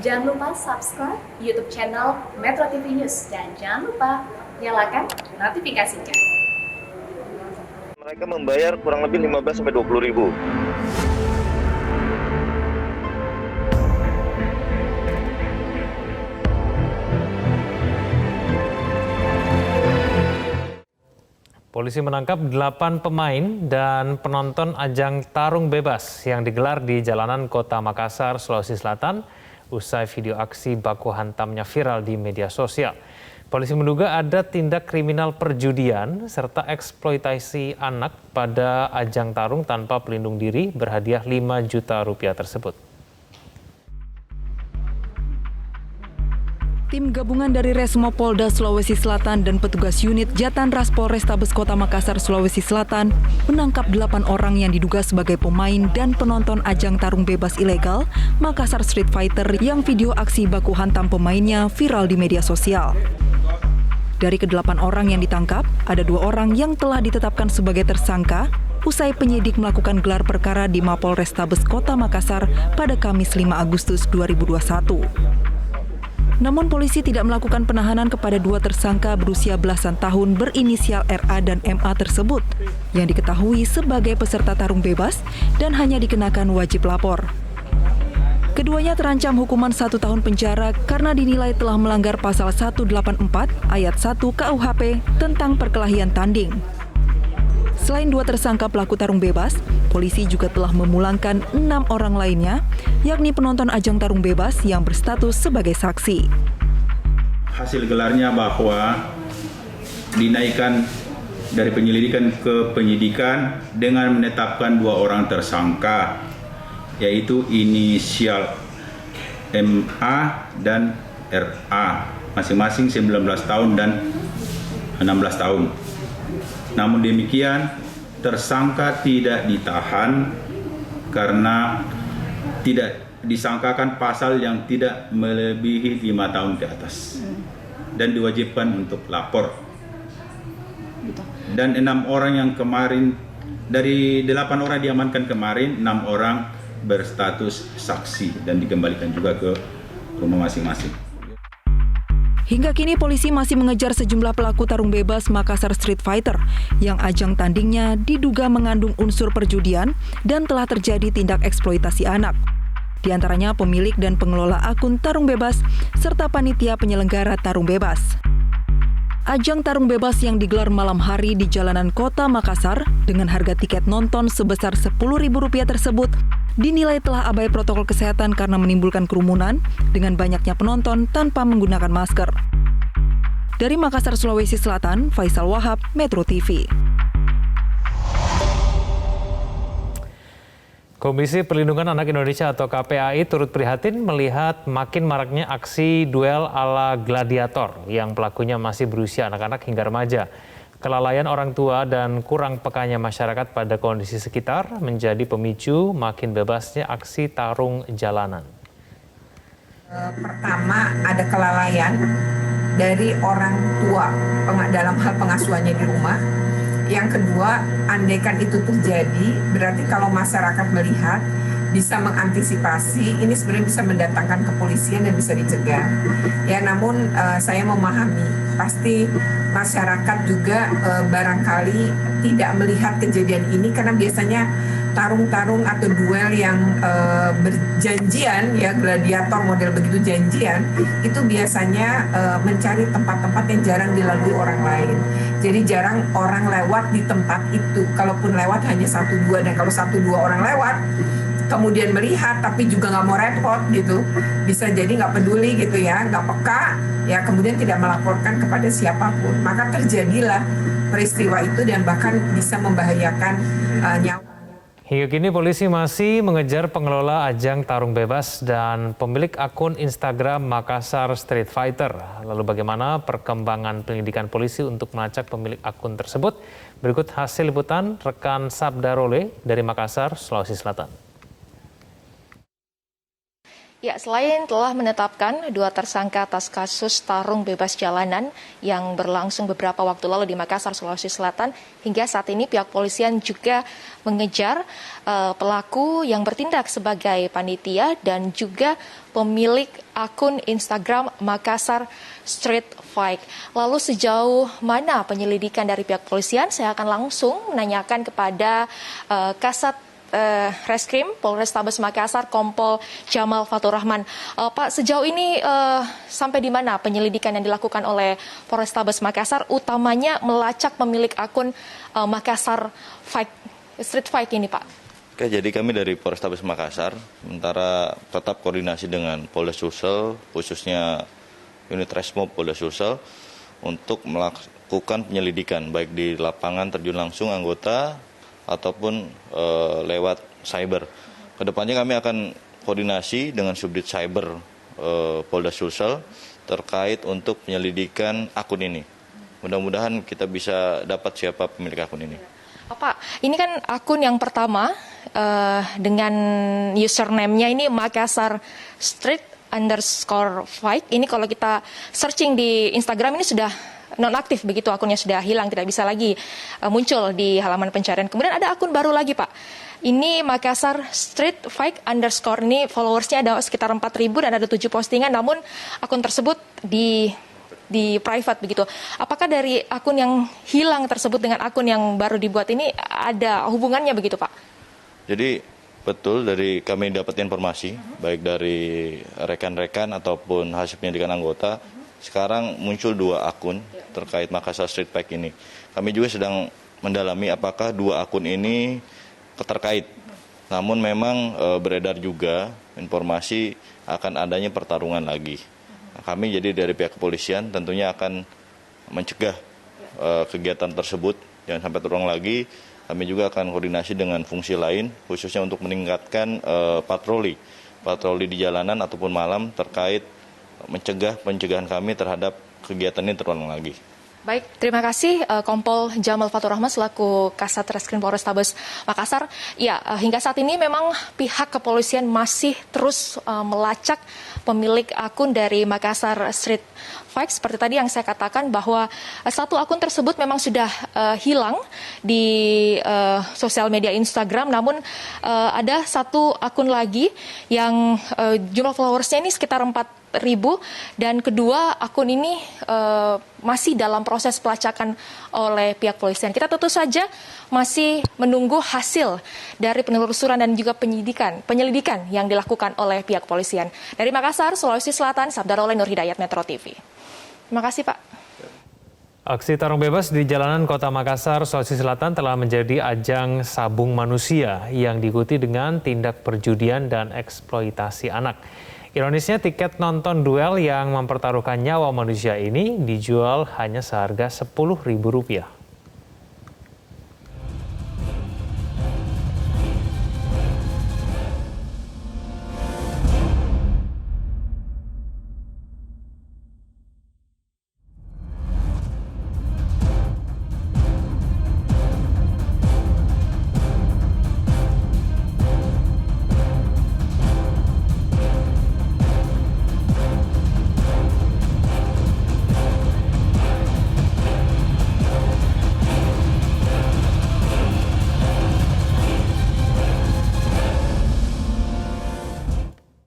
Jangan lupa subscribe YouTube channel Metro TV News dan jangan lupa nyalakan notifikasinya. Mereka membayar kurang lebih 15-20 ribu. Polisi menangkap 8 pemain dan penonton ajang tarung bebas yang digelar di jalanan Kota Makassar, Sulawesi Selatan, usai video aksi baku hantamnya viral di media sosial. Polisi menduga ada tindak kriminal perjudian serta eksploitasi anak pada ajang tarung tanpa pelindung diri berhadiah 5 juta rupiah tersebut. Tim gabungan dari Resmo Polda Sulawesi Selatan dan petugas unit Jatanras Polrestabes Kota Makassar, Sulawesi Selatan menangkap 8 orang yang diduga sebagai pemain dan penonton ajang tarung bebas ilegal Makassar Street Fighter yang video aksi baku hantam pemainnya viral di media sosial. Dari ke-8 orang yang ditangkap, ada 2 orang yang telah ditetapkan sebagai tersangka usai penyidik melakukan gelar perkara di Mapolrestabes Kota Makassar pada Kamis 5 Agustus 2021. Namun polisi tidak melakukan penahanan kepada 2 tersangka berusia belasan tahun berinisial RA dan MA tersebut yang diketahui sebagai peserta tarung bebas dan hanya dikenakan wajib lapor. Keduanya terancam hukuman 1 tahun penjara karena dinilai telah melanggar pasal 184 ayat 1 KUHP tentang perkelahian tanding. Selain 2 tersangka pelaku tarung bebas, polisi juga telah memulangkan 6 orang lainnya, yakni penonton ajang tarung bebas yang berstatus sebagai saksi. Hasil gelarnya bahwa dinaikkan dari penyelidikan ke penyidikan dengan menetapkan 2 orang tersangka, yaitu inisial MA dan RA, masing-masing 19 tahun dan 16 tahun. Namun demikian, tersangka tidak ditahan karena tidak disangkakan pasal yang tidak melebihi 5 tahun ke atas dan diwajibkan untuk lapor. Dan 6 orang yang kemarin, dari 8 orang diamankan kemarin, 6 orang berstatus saksi dan dikembalikan juga ke rumah masing-masing. Hingga kini polisi masih mengejar sejumlah pelaku tarung bebas Makassar Street Fighter yang ajang tandingnya diduga mengandung unsur perjudian dan telah terjadi tindak eksploitasi anak. Di antaranya pemilik dan pengelola akun tarung bebas serta panitia penyelenggara tarung bebas. Ajang tarung bebas yang digelar malam hari di jalanan Kota Makassar dengan harga tiket nonton sebesar Rp10.000 tersebut dinilai telah abai protokol kesehatan karena menimbulkan kerumunan dengan banyaknya penonton tanpa menggunakan masker. Dari Makassar, Sulawesi Selatan, Faisal Wahab, Metro TV. Komisi Perlindungan Anak Indonesia atau KPAI turut prihatin melihat makin maraknya aksi duel ala gladiator yang pelakunya masih berusia anak-anak hingga remaja. Kelalaian orang tua dan kurang pekanya masyarakat pada kondisi sekitar menjadi pemicu makin bebasnya aksi tarung jalanan. Pertama, ada kelalaian dari orang tua dalam hal pengasuhannya di rumah. Yang kedua, andaikan itu terjadi, berarti kalau masyarakat melihat, bisa mengantisipasi, ini sebenarnya bisa mendatangkan kepolisian dan bisa dicegah. Ya, namun saya memahami, pasti masyarakat juga barangkali tidak melihat kejadian ini karena biasanya tarung-tarung atau duel yang berjanjian, ya gladiator model begitu janjian, itu biasanya mencari tempat-tempat yang jarang dilalui orang lain. Jadi jarang orang lewat di tempat itu. Kalaupun lewat hanya 1-2, dan kalau 1-2 orang lewat, kemudian melihat tapi juga nggak mau repot gitu, bisa jadi nggak peduli gitu ya, nggak peka, ya kemudian tidak melaporkan kepada siapapun. Maka terjadilah peristiwa itu dan bahkan bisa membahayakan nyawa. Hingga kini polisi masih mengejar pengelola ajang tarung bebas dan pemilik akun Instagram Makassar Street Fighter. Lalu bagaimana perkembangan penyelidikan polisi untuk melacak pemilik akun tersebut? Berikut hasil liputan rekan Sabda Role dari Makassar, Sulawesi Selatan. Ya, selain telah menetapkan 2 tersangka atas kasus tarung bebas jalanan yang berlangsung beberapa waktu lalu di Makassar, Sulawesi Selatan, hingga saat ini pihak polisian juga mengejar pelaku yang bertindak sebagai panitia dan juga pemilik akun Instagram Makassar Street Fight. Lalu sejauh mana penyelidikan dari pihak polisian? Saya akan langsung menanyakan kepada Kasat Reskrim Polrestabes Makassar, Kompol Jamal Fatur Rahman. Pak, sejauh ini sampai di mana penyelidikan yang dilakukan oleh Polrestabes Makassar, utamanya melacak pemilik akun Makassar Street Fight ini, Pak? Oke, jadi kami dari Polrestabes Makassar sementara tetap koordinasi dengan Polda Sulsel, khususnya unit Resmob Polda Sulsel, untuk melakukan penyelidikan baik di lapangan terjun langsung anggota ataupun lewat cyber. Kedepannya kami akan koordinasi dengan Subdit Cyber Polda Sulsel terkait untuk penyelidikan akun ini. Mudah-mudahan kita bisa dapat siapa pemilik akun ini. Pak, ini kan akun yang pertama dengan username-nya ini Makassar Street_Fight. Ini kalau kita searching di Instagram ini sudah nonaktif begitu, akunnya sudah hilang, tidak bisa lagi muncul di halaman pencarian. Kemudian ada akun baru lagi, Pak. Ini Makassar Street Fight _ ini followersnya ada sekitar 4.000 dan ada 7 postingan, namun akun tersebut di private begitu. Apakah dari akun yang hilang tersebut dengan akun yang baru dibuat ini ada hubungannya begitu, Pak? Jadi betul, dari kami dapat informasi baik dari rekan-rekan ataupun hasil penyelidikan anggota. Sekarang muncul 2 akun terkait Makassar Street Fight ini. Kami juga sedang mendalami apakah 2 akun ini terkait. Namun memang beredar juga informasi akan adanya pertarungan lagi. Kami jadi dari pihak kepolisian tentunya akan mencegah kegiatan tersebut jangan sampai terulang lagi. Kami juga akan koordinasi dengan fungsi lain, khususnya untuk meningkatkan patroli di jalanan ataupun malam terkait mencegah pencegahan kami terhadap kegiatan ini terulang lagi. Baik, terima kasih Kompol Jamal Fatur Rahman selaku Kasat Reskrim Polrestabes Makassar. Ya, hingga saat ini memang pihak kepolisian masih terus melacak pemilik akun dari Makassar Street Fight. Seperti tadi yang saya katakan bahwa satu akun tersebut memang sudah hilang di sosial media Instagram, namun ada satu akun lagi yang jumlah followersnya ini sekitar 4.000 dan kedua akun ini masih dalam proses pelacakan oleh pihak polisian. Kita tentu saja masih menunggu hasil dari penelusuran dan juga penyelidikan yang dilakukan oleh pihak polisian. Dari Makassar, Sulawesi Selatan, Sabdaroleh Nur Hidayat, Metro TV. Terima kasih, Pak. Aksi tarung bebas di jalanan Kota Makassar, Sulawesi Selatan telah menjadi ajang sabung manusia yang diikuti dengan tindak perjudian dan eksploitasi anak. Ironisnya tiket nonton duel yang mempertaruhkan nyawa manusia ini dijual hanya seharga Rp10.000.